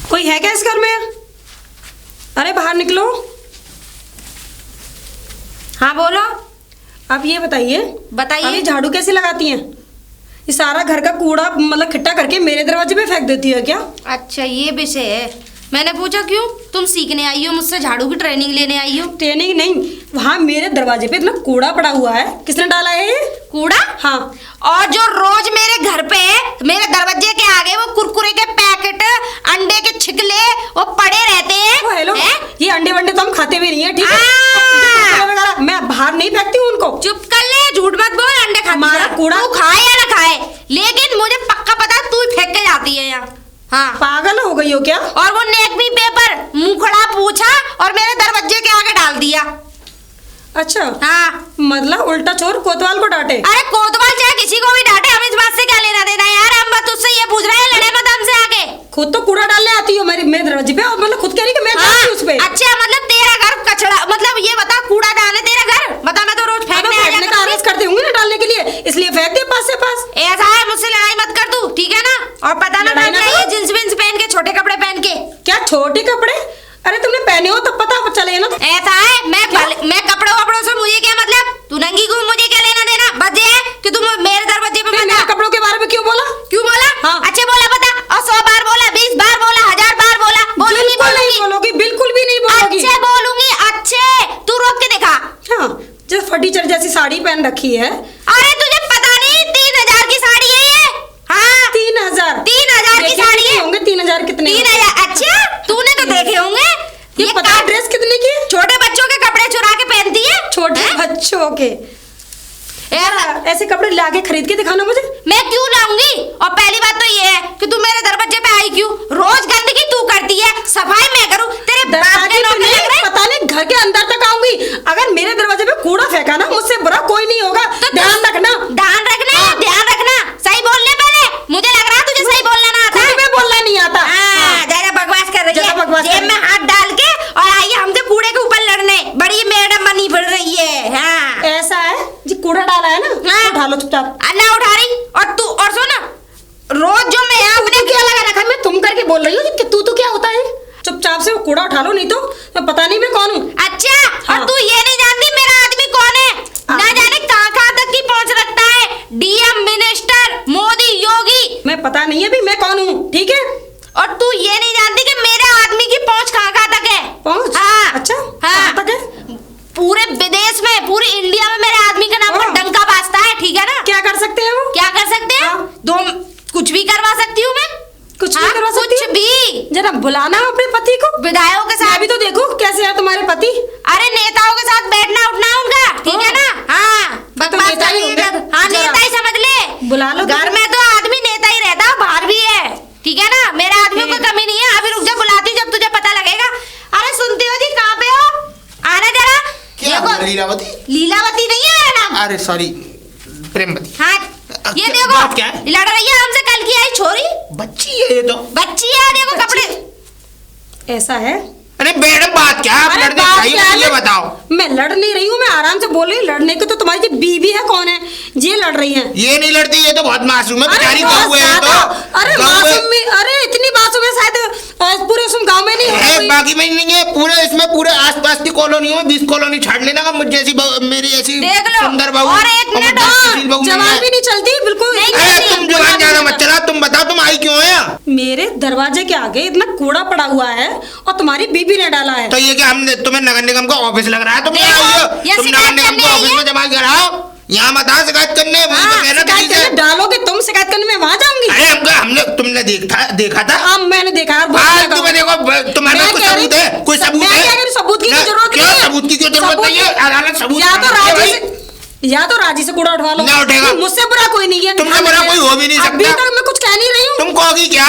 कोई है क्या इस घर में? अरे बाहर निकलो। हाँ बोलो। आप ये बताइए बताइए। ये झाड़ू कैसे लगाती हैं? ये सारा घर का कूड़ा मतलब इकट्ठा करके मेरे दरवाजे पे फेंक देती है क्या? अच्छा ये विषय है। मैंने पूछा क्यों? तुम सीखने आई हो मुझसे, झाड़ू की ट्रेनिंग लेने आई हो? ट्रेनिंग नहीं, वहाँ मेरे दरवाजे पे इतना कूड़ा पड़ा हुआ है, किसने डाला है ये कूड़ा? हाँ। और जो रोज मेरे घर पे मेरे दरवाजे के आगे वो कुरकुरे के पैकेट, अंडे के छिकले वो पड़े रहते हैं। ओ हेलो, ये अंडे वंडे तो हम खाते भी नहीं है, ठीक आ! है? मैं बाहर नहीं फेंकती हूँ उनको। चुप कर ले, झूठ मत बोल। अंडे खाती हमारा है। कूड़ा तू खाए या ना खाए, लेकिन मुझे पक्का पता तू ही फेंक के जाती है यहाँ। हाँ। पागल हो गई हो क्या? और वो नेकबी पेपर मुखड़ा पूछा और मेरे दरवाजे के आगे डाल दिया। अच्छा हाँ। मतलब उल्टा चोर कोतवाल को डांटे। अरे कोतवाल चाहे किसी को भी डांटे, हम इस बात से क्या लेना देना यार। हम बस तुझसे ये पूछ रहे हैं, लड़े मत हमसे आगे। खुद तो कूड़ा डालने आती हो मेरे दरवाजे पे और मतलब खुद कह रही कि मैं हाँ, उस पे। अच्छा मतलब तेरा घर कचड़ा, मतलब ये बता कूड़ा डाले तेरा घर, बता। मैं तो रोज फेंकने आ फेंकने का आदेश करते होंगे ना डालने के लिए, इसलिए फेंक दे पास से पास। ऐसा है, मुझसे लड़ाई मत कर तू, ठीक है ना? और पता ना लड़ाई ना ये करो। जींस विंस पहन के, छोटे कपड़े पहन के। क्या छोटे कपड़े? अरे तुमने पहने हो तब पता चले ना। ऐसा है, मैं कपड़ों वपड़ों से मुझे क्या मतलब? तू नंगी घूम, मुझे क्या लेना देना? बस ये है कि तुम मेरे दरवाजे पे मेरे कपड़ों के बारे में क्यों बोला? क्यों बोला? हाँ। अच्छा बोला बता। और 100 बार बोला, 20 बार बोला, 1000 बार बोला? बोलूंगी बिल्कुल नहीं बोलोगी, बिल्कुल भी नहीं बोलोगी। अच्छे बोलूंगी, अच्छे। तू रोक के दिखा। हाँ, जो फटीचर जैसी साड़ी पहन रखी है। अरे तुझे पता नहीं 3000 की साड़ी है ये? हाँ 3000? 3000 की साड़ी है। होंगे 3000 कितने? 3000? अच्छा तूने तो देखे होंगे। ये पता है ड्रेस कितने की? छोटे बच्चों के कपड़े चुरा के पहनती है। छोटे बच्चों के ऐसे कपड़े लाके खरीद के दिखाना मुझे। मैं क्यों लाऊंगी? और पहली बात तो ये है कि तू मेरे दरवाजे पे आई क्यों? रोज गंदगी तू करती है, सफाई मैं करूं। तेरे बाप के नौकर लग रहे हैं। पता नहीं घर के अंदर तक आऊंगी। अगर मेरे दरवाजे पे कूड़ा फेंका ना, मुझसे बुरा कोई नहीं होगा। तो ध्यान रखना। ध्यान रखना। हाँ। ध्यान रखना। सही बोल ले पहले। मुझे लग रहा है तुझे सही बोलना ना आता। तुम्हें बोलना नहीं आता। हाँ, ज्यादा बकवास कर रही है। जेब में हाथ डाल के और आई है हमसे कूड़े के ऊपर लड़ने। बड़ी मैडम बनी पड़ रही है। हाँ। ऐसा है जी, कूड़ा डाला है ना, हाँ। उठा लो चुपचाप। अन्ना उठा रही। और तू और सुन, रोज जो मैं यहाँ अपने क्या लगा रखा है? मैं तुम करके बोल रही हूँ कि तू तो क्या होता है? चुपचाप से वो कूड़ा उठा लो, नहीं तो पता नहीं मैं कौन हूँ। अच्छा। हाँ। और तू ये नहीं जानती मेरा आदमी कौन है? ना जाने कहाँ तक की पहुँच रखता है। डीएम, मिनिस्टर, मोदी, योगी। मैं पता नहीं है भी मैं कौन हूँ, ठीक है? और तू ये नहीं जानती कि मेरे आदमी की पहुँच कहाँ तक है? पहुँच? हाँ। अच्छा, हाँ। कहाँ तक है? पूरे विदेश में, पूरी इंडिया में मेरे आदमी का नाम पर डंका बाजता है, ठीक है ना? क्या कर सकते हैं वो? क्या कर सकते हैं? हाँ। दो कुछ भी करवा सकती हूँ मैं। कुछ हाँ, भी करवा सकती कुछ है? भी। जरा बुलाना अपने पति को। विधायकों के मैं साथ भी तो देखो कैसे है तुम्हारे पति। अरे नेताओं के साथ बैठना उठना है उनका, ठीक है ना? हाँ बकवास नेता ही कर होंगे। रही है। हाँ जरा नेता ही समझ ले। बुला लो। घर में तो आदमी नेता ही रहता है, बाहर भी है, ठीक है ना? मेरे आदमियों को कमी नहीं है। अभी रुक जा, बुलाती हूँ जब तुझे पता लगेगा। अरे सुनते हो जी, कहाँ पे हो? आना जरा। क्या देखो, लीलावती? लीलावती नहीं है मेरा नाम। अरे सॉरी, प्रेमवती। हाँ ये क्या- देखो, बात क्या है? लड़ रही है हमसे कल की आई छोरी। बच्ची है ये तो। बच्ची है, देखो कपड़े। ऐसा है? अरे मैडम बात क्या है? आप अरे लड़ने बात चाहिए क्या है? ये बताओ। मैं लड़ नहीं रही हूँ, मैं आराम से बोल रही हूँ। लड़ने की तो तुम्हारी जो बीवी है कौन है, ये लड़ रही है। ये नहीं लड़ती, ये तो बहुत मासूम है, अरे बेचारी बहुत गऊ है ये ज्यादा। तो। अरे गऊ है। मासूम में, अरे इतनी मासूम है शायद पूरे उस गांव में नहीं होगा है, कोई। बाकी में नहीं है। पूरे इसमें पूरे आसपास की कॉलोनियों में 20 कॉलोनी छाड़ लेना का मुझ जैसी मेरी ऐसी देख लो। सुंदर बहू और एक और मिनट, सुशील बहू नहीं जवान है। भी नहीं चलती बिल्कुल। नहीं अरे चलती। तुम जुबान ज्यादा मत चला। तुम बताओ तुम आई क्यों है? मेरे दरवाजे के आगे इतना कूड़ा पड़ा हुआ है और तुम्हारी बीबी ने डाला है। तो ये क्या हमने तुम्हें नगर निगम का ऑफिस लग रहा है? तुम देखो, यहाँ आई हो, ये तुम शिकायत नगर निगम करने के आई ऑफिस है? में जमा कराओ। यहाँ मत आओ शिकायत करने। वही तो हाँ, कहना शिकायत किसी से। करने डालोगे तुम, शिकायत करने में वहां जाऊंगी। अरे हमने तुमने देखा था? हाँ मैंने देखा है। आज तुम्हें देखो, तुम्हारे पास कोई सबूत है? कोई सबूत मैं है? क्या कह रही हूँ, सबूत की ना, कोई जरूरत क्यों नहीं है। सबूत की क्यों जरूरत नहीं है? अदालत सबूत या तो मांगती है राजी भाई। से, या तो राजी से कूड़ा उठवा लो। ना उठेगा। मुझसे बुरा कोई नहीं है। तुमसे बुरा कोई हो भी नहीं सकता। अभी तक मैं कुछ कह नहीं रही हूँ। तुम कहोगी क्या?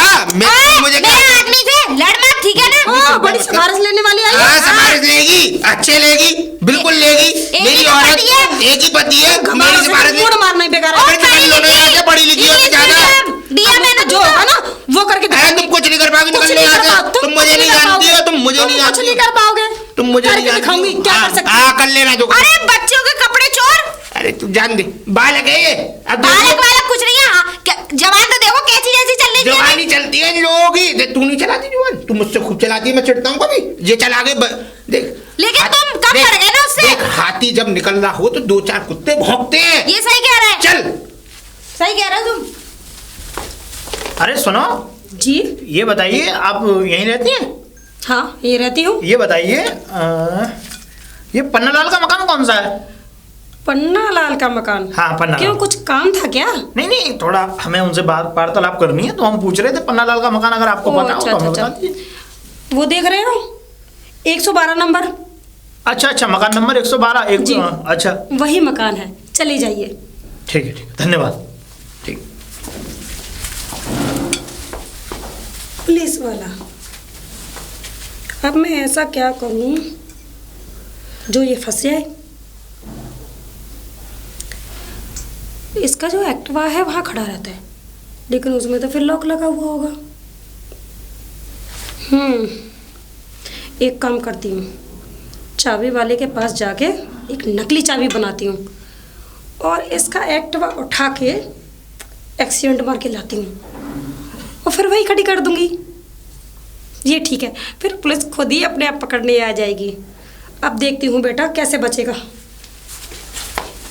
मुझे क्या? मेरे आदमी से लड़ मत, ठीक है ना? हाँ, बड़ी सिफारिश लेने वाली आई हाँ है। सिफारिश लेगी, अच्छे लेगी, बिल्कुल लेगी। एक मेरी ही तो औरत पति है। एक ही पति है, घमाड़ों मेरी से सिफारिश कूड़ा मारना ही बेकार अरे है। तुम दोनों यहाँ से पढ़ी लिखी हो ज्यादा। डीएम है ना जो होगा ना वो करके अरे दिखाऊंगी। तुम कुछ नहीं कर पाओगे, कुछ निकल नहीं यहाँ कर से। पाओगे। तुम मुझे कुछ नहीं कर जानती हो, पाओगे। तुम मुझे नहीं कुछ जानती नहीं हो। कर पाओगे। तुम मुझे नहीं करके जानती दिखाऊंगी, हो। क्या हाँ, कर सकती हाँ कर लेना जो। अरे बच्चों के कपड़े चोर। अरे तू जान दे, बालक है ये। अब बालक वालक कुछ नहीं है। हाँ, जवान तो देखो कैसी जैसी चलनी जुबानी चलती है इन लोगों की। देख, तू नहीं चलाती जुबान, तू मुझसे खूब चलाती है, मैं चिढ़ता हूँ कभी। ये चला के देख, लेकिन तुम कब देख, पड़ गए ना उससे? देख, हाथी जब निकल रहा हो तो 2-4 कुत्ते भौंकते हैं। ये सही कह रहे हैं। चल। सही कह रहे हो तुम। अरे सुनो, जी ये बताइए आप यहीं रहती हैं? हाँ, ये रहती हूँ। ये बताइए ये पन्नालाल का मकान कौन सा है? पन्ना लाल का मकान? हाँ, पन्ना क्यों, लाल। कुछ काम था क्या? नहीं नहीं, थोड़ा हमें उनसे बात वार्तालाप करनी है, तो हम पूछ रहे थे पन्नालाल का मकान अगर आपको ओह, पता हो अच्छा, तो हमें अच्छा, बता दीजिए। वो देख रहे हो 112 नंबर, अच्छा अच्छा, मकान नंबर 112। जी। अच्छा, वही मकान है, चले जाइए। ठीक है, ठीक है, धन्यवाद। ठीक। पुलिस वाला, अब मैं ऐसा क्या करूं जो ये फंस जाए। इसका जो एक्टिवा है वहां खड़ा रहता है, लेकिन उसमें तो फिर लॉक लगा हुआ होगा। एक काम करती हूँ, चाबी वाले के पास जाके एक नकली चाबी बनाती हूँ और इसका एक्टिवा उठा के एक्सीडेंट मार के लाती हूँ और फिर वही खड़ी कर दूंगी। ये ठीक है, फिर पुलिस खुद ही अपने आप पकड़ने आ जाएगी। अब देखती हूँ बेटा कैसे बचेगा।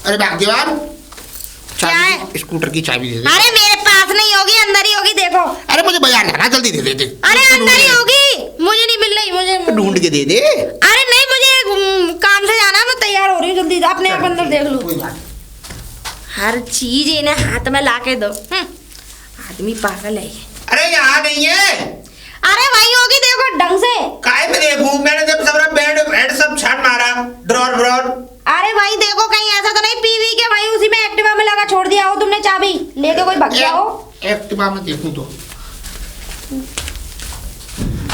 अरे भाग्यवान, क्या है? स्कूटर की चाबी दे दे। अरे मेरे पास नहीं होगी, अंदर ही होगी, देखो। अरे मुझे बाजार जाना, जल्दी दे दे। अरे अंदर ही होगी, मुझे नहीं मिल रही, मुझे ढूंढ के दे दे। अरे नहीं, मुझे काम से जाना है, मैं तैयार हो रही हूँ, जल्दी अपने आप अंदर देख लो। हर चीज इन्हें हाथ में ला के दो। आदमी पागल है ये। अरे यहाँ नहीं है। अरे वही होगी, देखो ढंग से। काहे में देखूं, मैंने जब सब बेड हेड सब छाट मारा, ड्रॉर। अरे वही देखो, कहीं ऐसा तो नहीं पीवी के वही उसी में एक्टिवा में लगा छोड़ दिया हो तुमने, चाबी लेके कोई भग गया हो। एक्टिवा में देखूं तो,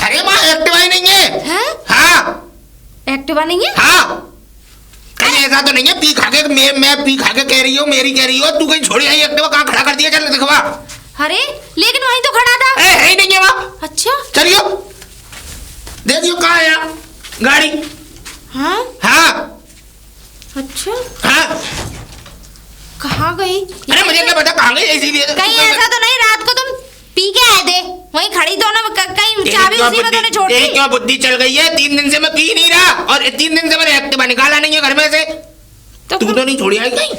अरे माँ एक्टिवा ही नहीं है। हैं? हाँ एक्टिवा नहीं है? हाँ, कहीं ऐसा तो नहीं है पी खा के मैं पी खा के कह रही हूँ, मेरी कह रही हो, तू कहीं छोड़ी आई एक्टिवा कहाँ खड़ा कर दिया, चल दिखवा। अरे लेकिन वहीं तो खड़ा था। है ही नहीं है वहाँ। अच्छा, चलियो देखियो कहाँ है यहाँ गाड़ी। हाँ हाँ अच्छा, हाँ, कहाँ गई? अरे मुझे क्या पता कहाँ गई, इसीलिए कहीं ऐसा तो नहीं रात को तुम पी के आए थे, वहीं खड़ी तो ना, कहीं चाबी उसी में तूने छोड़ दी? क्यों बुद्धि चल गई है, 3 दिन से मैं पी नहीं रहा और 3 दिन से मैंने एक्टिवा निकाला नहीं है घर में से। तू तो नहीं छोड़ी आई कहीं?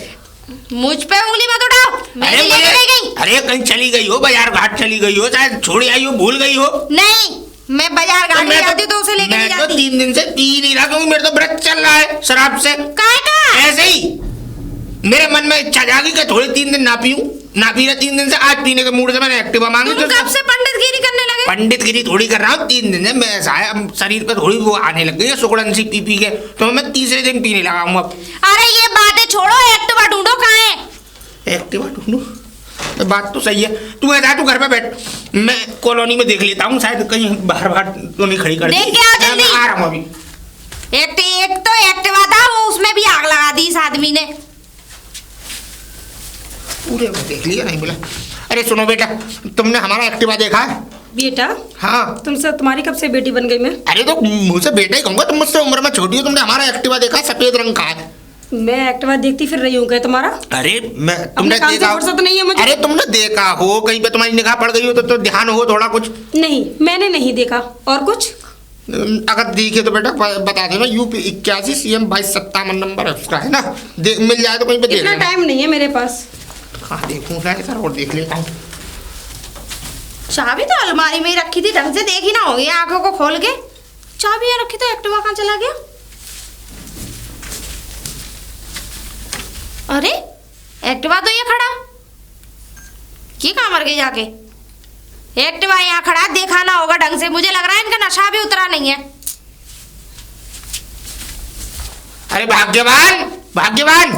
मुझ पे उंगली मत उठाओ, मैं अरे नहीं लेके गई। अरे कहीं चली गई हो, बाजार घाट चली गई हो, शायद छोड़ी आई हो, भूल गई हो। नहीं, मैं बाजार घाट में जाती तो उसे लेके नहीं मैं तो जाती। 3 दिन से पी नहीं रहा, क्योंकि मेरे तो व्रत चल रहा है शराब से। काहे का? ऐसे ही मेरे मन में इच्छा जागी कि थोड़ी 3 दिन ना पीऊं, ना पी रहा 3 दिन से, आज पीने के मूड से मैंने एक्टिवा मांगी। तुम कब से पंडितगिरी करने लगे? पंडितगिरी थोड़ी कर रहा हूँ, 3 दिन से मैं ऐसा है, अब शरीर पे थोड़ी वो आने लग गई है सुगड़न सी पी के, तो मैं तीसरे दिन पीने लगा हूँ अब। अरे ये बातें छोड़ो, एक्टिवा ढूंढो, कहाँ है? एक्टिवा ढूंढूं? तो बात तो सही है, तू ऐसा तू घर पे बैठ, मैं कॉलोनी में देख लेता हूँ, शायद कहीं बाहर तो नहीं खड़ी कर दी। देख के आओ जल्दी। मैं आ रहा हूँ अभी। एक तो एक्टिवा था, वो उसमें भी आग लगा दी इस आदमी ने। पूरे में देख लिया, नहीं मिला। अरे सुनो बेटा, तुमने हमारा एक्टिवा देखा है? बेटा, हाँ। तुमसे तुम्हारी कब से बेटी बन गई मैं? अरे तो मुझसे बेटा ही कहूँगा, तुम मुझसे उम्र में छोटी हो, तुमने हमारा एक्टिवा देखा, सफेद रंग का है। मैं एक्टिवा देखती फिर रही हूँ क्या तुम्हारा? अरे मैं अपने काम से फुर्सत नहीं है मुझे। अरे तुमने देखा हो, कहीं पे तुम्हारी निगाह पड़ गई हो तो ध्यान हो थोड़ा कुछ। नहीं, मैंने नहीं देखा। और कुछ? अगर देखे तो बेटा बता देना, UP 81 CM 2257 नंबर है उसका, है ना? मिल जाए तो कहीं पे देख इतना लेना। टाइम नहीं है मेरे पास। हाँ देखूँ सर, और देख लेता हूँ। चाबी तो अलमारी में ही रखी थी, ढंग से देखी ना होगी आंखों को खोल के। चाबी यहाँ रखी तो एक्टिवा कहाँ चला गया? अरे एक्टिवा तो ये खड़ा, ये कहाँ मर गई जाके? एक्टिवा यहाँ खड़ा, देखा ना होगा ढंग से, मुझे लग रहा है इनका नशा भी उतरा नहीं है। अरे भाग्यवान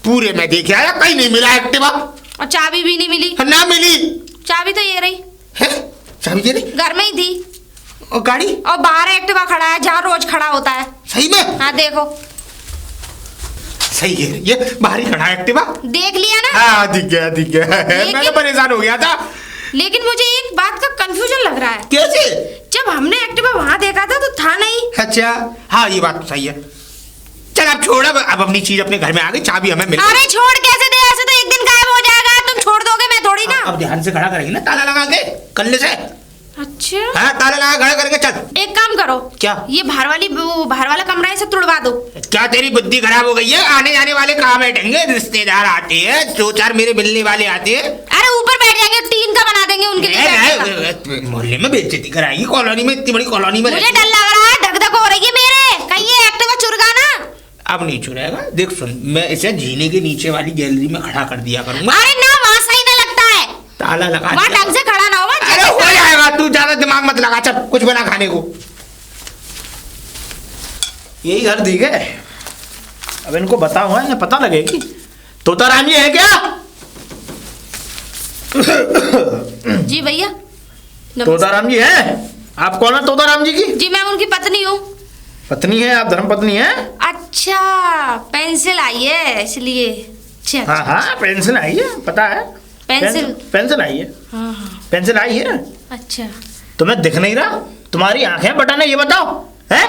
पूरे में देखे आया, कहीं नहीं मिला एक्टिवा। और चाबी भी नहीं मिली? ना मिली। चाबी तो ये रही है, चाबी ये रही, घर में ही थी। और गाड़ी? और बाहर एक्टिवा खड़ा है जहाँ रोज खड़ा होता है। सही में? हाँ देखो, सही है, ये बाहर ही खड़ा है एक्टिवा। देख लिया ना? हाँ दिख गया मैं तो परेशान हो गया था। लेकिन मुझे एक बात का कंफ्यूजन लग रहा है। कैसे? जब हमने एक्टिवा वहां देखा था तो था नहीं। अच्छा हाँ, ये बात तो सही है। चल अब छोड़, अब अपनी चीज अपने घर में आ गई, चाबी हमें मिल गई। अरे छोड़ कैसे दे, ऐसे तो एक दिन गायब हो जाएगा। तुम छोड़ दोगे, मैं थोड़ी पड़ी ना। अब ध्यान से खड़ा करेंगे ना ताला लगा के कल्ले से। अच्छा हाँ ताला लगा खड़ा करेंगे। चल एक काम करो, क्या? ये बाहर वाला कमरा है, इसे तुड़वा दो। क्या तेरी बुद्धि खराब हो गई है? आने जाने वाले कहाँ बैठेंगे? रिश्तेदार आते हैं, 2-4 मेरे मिलने वाले आते हैं। अरे ऊपर बैठ जाएंगे, टीन का बना देंगे उनके लिए। मोहल्ले में बेइज्जती कराएगी, कॉलोनी में, इतनी बड़ी कॉलोनी में। मुझे डर लग रहा है, धक-धक हो रही है मेरे, कहीं ये एक्टिवा चुरगा ना। अब नहीं चुराएगा। देख सुन, मैं इसे जीने के नीचे वाली गैलरी में खड़ा कर दिया करूंगा। अरे ना, वहाँ सही ना लगता है, ताला लगा वहाँ ढंग से खड़ा ना हो। अरे हो जाएगा, तू ज्यादा दिमाग मत लगा। चल कुछ बना खाने को। यही घर दी गए। अब इनको बताऊंगा, इन्हें पता लगेगी। तोताराम जी है क्या? जी भैया। तोताराम जी है? आप कौन है तोताराम जी की? जी मैं उनकी पत्नी हूँ। पत्नी है आप? धर्म पत्नी है? अच्छा, पेंसिल आई है इसलिए। अच्छा हाँ हाँ, पेंसिल आई है, पता है। पेंसिल आई है। हाँ हाँ। पेंसिल आई है। अच्छा तुम्हें दिख नहीं रहा? तुम्हारी आंखें बटन है, ये बताओ है?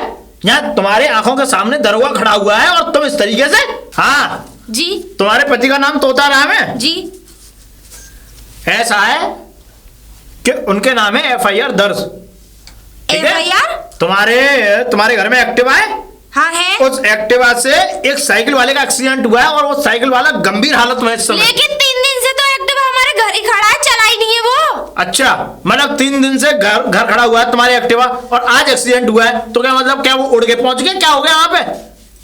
यहाँ तुम्हारे आंखों के सामने दरोगा खड़ा हुआ है और तुम इस तरीके से? हाँ जी। तुम्हारे पति का नाम तोताराम है? जी। ऐसा है कि उनके नाम है FIR दर्ज। ठीक है? FIR? तुम्हारे घर में एक्टिवा है? हाँ है। उस एक्टिवा से एक साइकिल वाले का एक्सीडेंट हुआ है और वो साइकिल वाला गंभीर हालत में है इस समय। लेकिन 3 दिन से तो एक्टिवा हमारे घर ही खड़ा है, चला ही नहीं है वो। अच्छा, मतलब 3 दिन से घर खड़ा हुआ है तुम्हारे एक्टिवा और आज एक्सीडेंट हुआ है, तो क्या मतलब, क्या वो उड़ के पहुंच गया? क्या हो गया वहां पे?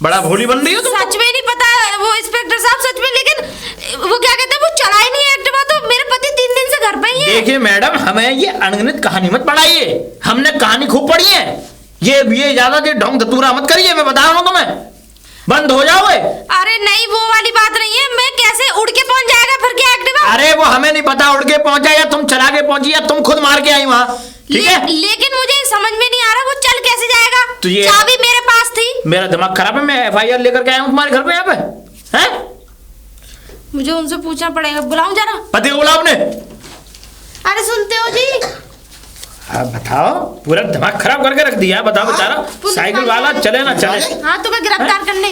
बड़ा भोली बन रही हो तुम। सच में नहीं पता वो इंस्पेक्टर साहब, सच में। लेकिन वो क्या कहते हैं, वो चला ही नहीं है एक्टिवा, तो मेरे पति 3 दिन से घर पे ही है। देखिए मैडम, हमें ये अनगिनत कहानी मत पढ़ाइए, हमने कहानी खूब पढ़ी है। ये ज्यादा ढोंग धतूरा मत करिए, मैं बता रहा हूँ तुम्हें। बंद हो जाओ। अरे नहीं, वो वाली बात नहीं है। मैं कैसे उड़ के पहुंच जाएगा फिर क्या एक्टिवा? अरे वो हमें नहीं पता, उड़ के पहुंचा या तुम चला के पहुंची या तुम खुद मार के आई वहां। ठीक है, लेकिन मुझे समझ में नहीं आ रहा वो चल कैसे जाएगा। तो ये चाबी मेरे पास थी। मेरा दिमाग खराब है, मैं FIR लेकर के आया हूँ तुम्हारे घर पे यहाँ पे। हैं? मुझे उनसे पूछना पड़ेगा, बुलाऊं जरा। पति को बुलाओ अपने। अरे सुनते हो जी? हाँ बताओ, पूरा दिमाग खराब करके रख दिया। बताओ बेचारा, साइकिल वाला चले ना चले। हाँ तुम्हें गिरफ्तार करने।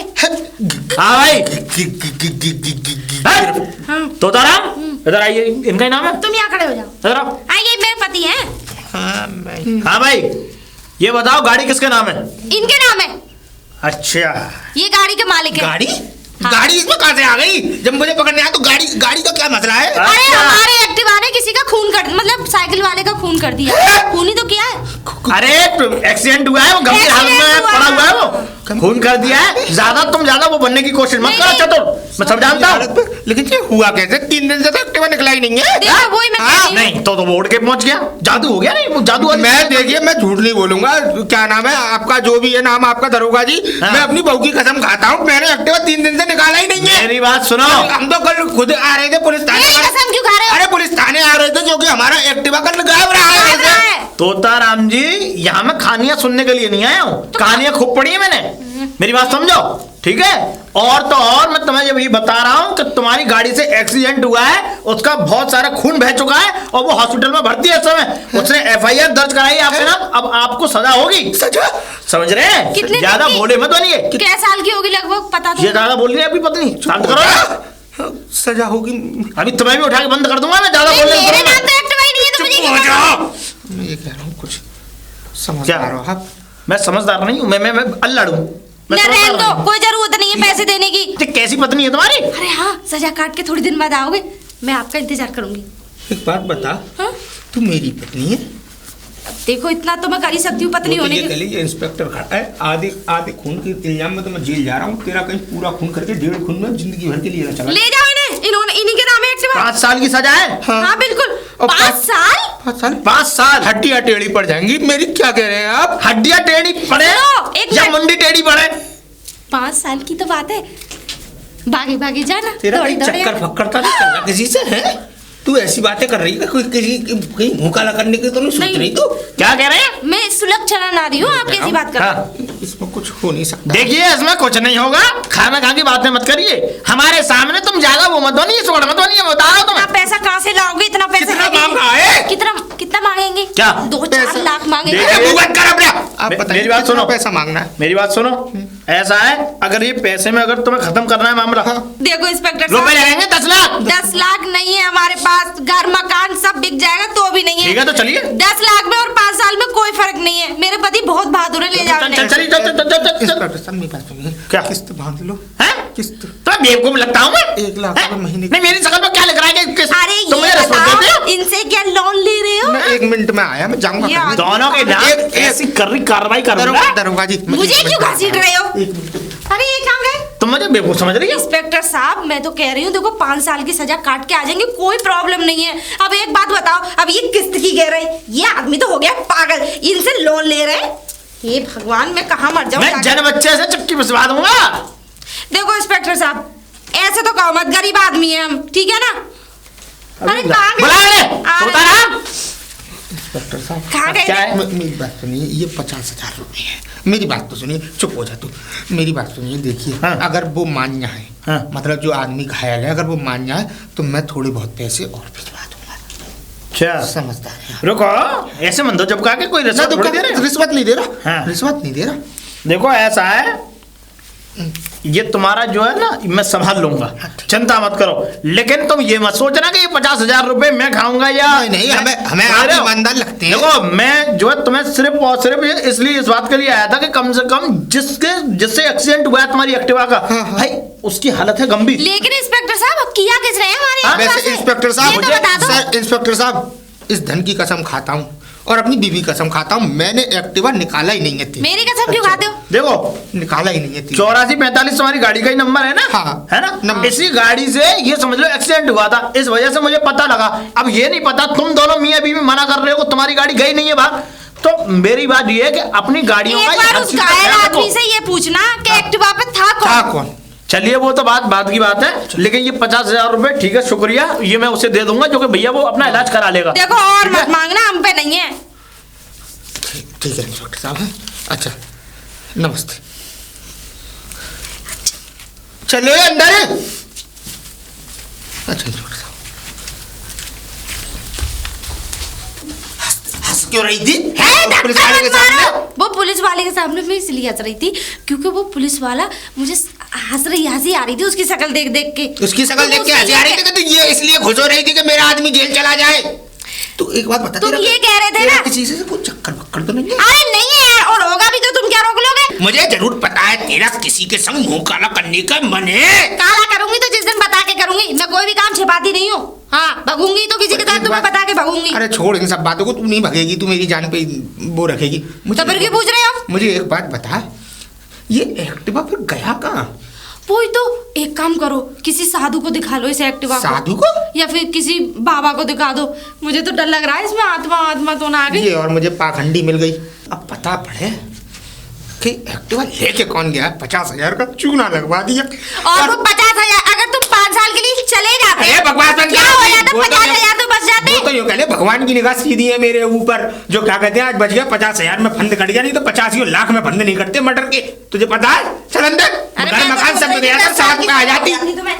हाँ भाई। तोताराम इधर आइए, इनका ही नाम है। तुम यहाँ खड़े हो जाओ। इधर आओ। ये मेरे पति हैं। हाँ भाई, ये बताओ गाड़ी किसके नाम है? इनके नाम है। अच्छा, ये गाड़ी के मालिक है। गाड़ी? हाँ। गाड़ी इसमें कहाँ से आ गई? जब मुझे पकड़ने आया तो गाड़ी का क्या मसला है? अरे अच्छा। हमारे एक्टिवा ने किसी का खून कर, मतलब साइकिल वाले का खून कर दिया। खून ही तो किया है। अरे एक्सीडेंट हुआ है, वो गंभीर हालत में पड़ा हुआ है, वो खून कर दिया है। ज्यादा वो बनने की कोशिश मत करो चतुर, मैं सब जानता हूँ। लेकिन ये हुआ कैसे? 3 दिन से तो एक्टिवा निकला ही नहीं है। देखो वही मैं कह रही हूँ। नहीं तो वो उड़ के पहुंच गया, जादू हो गया। नहीं वो जादू। मैं देखिए, मैं झूठ नहीं बोलूंगा। क्या नाम है आपका? जो भी है नाम आपका, दरोगा जी। हाँ। मैं अपनी बहू की कसम खाता हूँ, मैंने एक्टिवा 3 दिन से निकाला ही नहीं है। मेरी बात सुनो। हम तो कल खुद आ रहे थे पुलिस थाने। मेरी कसम क्यों खा रहे हो? अरे पुलिस थाने आ रहे थे क्योंकि हमारा एक्टिवा कल गायब रहा है। गायब रहा है। तोताराम जी, यहाँ मैं कहानियां सुनने के लिए नहीं आया हूँ, कहानियां खूब पढ़ी है मैंने। मेरी बात समझो, ठीक है? और तो और मैं तुम्हें ये बता रहा हूँ कि तुम्हारी गाड़ी से एक्सीडेंट हुआ है, उसका बहुत सारा खून बह चुका है और वो हॉस्पिटल में भर्ती है इस समय। उसने FIR दर्ज कराई है आपके नाम, अब आपको सजा होगी। सजा? समझ रहे हैं? कितने ज्यादा दिन की? बोले मत बनिए। क्या साल की होगी लगभग, पता तो? ये ज्यादा बोल रही है आपकी पत्नी, शांत करो। सजा होगी। अभी तुम्हें भी उठा के बंद कर दूंगा मैं, ज्यादा नहीं, बोल मेरे नाम तो एक्टिवा ही नहीं है, तो मुझे क्या करना? मैं ये कह रहा हूँ कुछ समझ क्या? आ रहा हो आप? मैं समझदार नहीं हूँ, मैं अल्लड़ हूँ। न रहने दो, कोई जरूरत नहीं है पैसे देने की। कैसी पत्नी है तुम्हारी? अरे हाँ, सजा काट के थोड़ी दिन बाद आओगे, मैं आपका इंतजार करूंगी। एक बात बता, हाँ? तू मेरी पत्नी है? अब देखो, इतना तो मैं कर ही सकती हूँ पत्नी होने के। ये इंस्पेक्टर खड़ा है, आधे खून के इल्जाम में तो मैं जेल जा रहा हूँ। तेरा कहीं पूरा खून करके 1.5 खून में जिंदगी भर के लिए ना चला। ले जाओ इन्हें, इन्हीं के नाम है एक्टिवा। 5 साल की सजा है। हाँ बिल्कुल। और 5 साल? 5 साल? 5 साल। हड्डियां टेढ़ी पड़ जाएंगी मेरी। क्या कह रहे हैं आप? हड्डियां टेढ़ी पड़े सुनो, एक या मिनट। मुंडी टेढ़ी पड़े? 5 साल की तो बात है, भागे भागे जाना। तेरा दौड़े कहीं दौड़े चक्कर आना। फक्कर तो नहीं चल रहा किसी से? है तू ऐसी बातें कर रही है? कोई किसी कहीं मुंह काला करने की तो नहीं सोच रही तू? क्या कह रहे हैं? मैं सुलक्षणा ना रही हूँ, आप कैसी बात कर रहे हो? हाँ। इसमें कुछ हो नहीं सकता। देखिए, इसमें कुछ नहीं होगा, खाना खा की बातें मत करिए हमारे सामने। तुम ज्यादा वो मत बनिए, सोड़ मत बनिए, मैं बता रहा हूँ इतना तुम्हें। पैसा कहाँ से लाओगे? इतना पैसा कितना है नहीं। मांग रहा है? कितना मांगेंगे? क्या? 2-4 लाख मांगेंगे। देखिए, अरे मुंह बंद कर अपना। आप मेरी बताइए बात कितना सुनो। पैसा मांगना है? मेरी बात सुनो, ऐसा है, अगर ये पैसे में अगर तुम्हें खत्म करना है मामला, देखो इंस्पेक्टर रुपए साहब, लगेंगे 10 लाख। 10 लाख नहीं है हमारे पास, घर मकान सब बिक जाएगा तो भी नहीं है। ठीक है तो चलिए। 10 लाख में और 5 साल में कोई फर्क नहीं है। मेरे पति बहुत बहादुर है, ले जाओ चल इन्हें। चल चल चल चल चल। इंस्पेक्टर साहब मेरी बात सुनिए, क्या? किस्त बांध लो। हैं? किस्त तो बेवकूफ लगता हूँ मैं? 1 लाख हैं? रुपए महीने नहीं, मेरी शकल में क्या लिख रहा है कि अरे तुम मुझे ये रिश्वत देते बताओ, हो? इनसे क्या लोन ले रहे हो? मैं 1 मिनट में आया, मैं जाऊंगा या- कहीं। दोनों के नाम एक- ऐसी कार्रवाई करूंगा। दरोगा जी मुझे क्यों घसीट रहे हो? अरे ये कहाँ गए? तुम मुझे बेवकूफ समझ रही हो? इंस्पेक्टर साहब, मैं तो कह रही हूँ, देखो 5 साल की सजा काट के आ जाएंगे, कोई प्रॉब्लम नहीं है। अब एक बात बताओ, अब ये किस्त की कह रहे हैं, ये आदमी तो हो गया पागल, इनसे लोन ले रहे हैं। हे भगवान, मैं कहाँ मर जाऊँ? मैं जन बच्चे से चक्की पिसवा दूंगा। देखो इंस्पेक्टर साहब, ऐसे तो कहो मत, गरीब आदमी है हम, ठीक है ना? अरे कहाँ गए? बुला ले, आ रहे होता हैं। ना? इंस्पेक्टर साहब कहाँ गए? क्या है? मेरी बात सुनिए, ये 50,000 रुपए है। मेरी बात तो सुनिए, चुप हो जा तू। मेरी बात सुनिए, देखिए हाँ। अगर वो मान जाए, हाँ। मतलब जो आदमी घायल है, अगर वो मान जाए तो मैं थोड़े बहुत पैसे और भिजवा दूंगा। क्या? समझदार है। रुको, ऐसे मन दो जब कहा के कोई ना रिश्वत तो थोड़ी दे रहे हैं। रिश्वत नहीं दे रहा, हाँ। रिश्वत नहीं दे रहा। देखो ऐसा है, ये तुम्हारा जो है ना, मैं संभाल लूंगा, चिंता मत करो। लेकिन तुम ये मत सोचना कि ये 50,000 रुपए मैं खाऊंगा या नहीं, हमें आप ईमानदार लगते हैं। देखो, मैं जो है तुम्हें सिर्फ और सिर्फ ये इसलिए इस बात के लिए आया था कि कम से कम जिससे एक्सीडेंट हुआ है तुम्हारी एक्टिवा का, भाई उसकी हालत है गंभीर। लेकिन इंस्पेक्टर साहब, अब किया किस रहे हैं हमारे हाँ, एक्टिवा वैसे से? इंस्पेक्टर साहब, ये तो बता दो। सर इंस्पेक्टर साहब, इस धन की कसम खाता हूँ और अपनी बीवी कसम खाता हूँ, मैंने एक्टिवा निकाला ही नहीं है। मेरी कसम क्यों खाते हो? देखो, निकाला ही नहीं है। 8445 तुम्हारी गाड़ी का ही नंबर है ना? हाँ। है ना? नंबर। इसी गाड़ी से ये समझ लो एक्सीडेंट हुआ था, इस वजह से मुझे पता लगा। अब ये नहीं पता, तुम दोनों मियां बीवी मना कर रहे हो, तुम्हारी गाड़ी गई नहीं है बाहर। तो मेरी बात ये है कि अपनी गाड़ियों एक का बार हर उस चीज का घायल ख्याल रखो। आदमी से ये पूछना कि एक्टिवा पे था था कौन? कौन? चलिए, वो तो बात की बात है, लेकिन ये 50,000 रुपए ठीक है, शुक्रिया, ये मैं उसे दे दूंगा, जो कि भैया वो अपना इलाज करा लेगा। देखो, और ठीक है? मत मांगना, हम पे नहीं है। ठीक है इंस्पेक्टर साहब, हैं? अच्छा, नमस्ते। चले अंदर। अच्छा इंस्पेक्टर साहब, हंस क्यों रही थी? है, पुलिस धक्का वाले के मत मारो। सामने? वो पुलिस वाले के सामने मैं इसलिए हंस रही थी क्योंकि वो पुलिस वाला मुझे हंसी आ रही थी उसकी शक्ल देख देख के। उसकी शकल तो देख के उसने हंसी आ रही थी कि तू ये इसलिए खुश हो रही थी कि मेरा आदमी जेल चला जाए। तू एक बात बता, तुम तेरा- ये कह रहे थे तेरा ना? किसी से कोई चक्कर बक्कर तो नहीं है? अरे नहीं है यार, और होगा भी तो तुम क्या रोक लोगे? मुझे जरूर पता है तेरा किसी के संग मुंह काला करने का मन है। काला करूंगी तो जिस दिन बता के करूंगी, मैं कोई भी काम छिपाती नहीं हूँ। हाँ, भगूंगी तो किसी के साथ तुम्हें बता के भगूंगी। अरे छोड़ इन सब बातों को, तू नहीं भगेगी, तू मेरी जान पे वो रखेगी। तो फिर क्यों पूछ रहे हो? मुझे एक बात बता, ये एक्टिवा फिर गया कहाँ? वही तो, एक काम करो, किसी साधु को दिखा लो इसे एक्टिवा को। साधु को? या फिर किसी बाबा को दिखा दो। मुझे तो डर लग रहा है इसमें आत्मा तो ना आ गई। ये और मुझे पाखंडी मिल गई। अब पता पड़े कि एक्टिवा लेके कौन गया। 50,000 का चूना लगवा दिया। और वो 50,000, अगर तुम 5 साल के लिए चले जाते, अरे बकवास बंद क्या कर। हो जाता? वो तो 50,000 तो बच जाते। वो तो यूं कह ले, भगवान की निगाह सीधी है मेरे ऊपर। जो क्या कहते हैं, आज बच गया 50,000 में फंद कट गया, नहीं तो 85 लाख में फंद नहीं कटते मर्डर के। तुझे पता है? चल अंदर, अरे घर मैं मकान तो सब बोल रही गया थी, था, 10 साल साथ की में आ सजा जाती। हो जाती तुम्हें।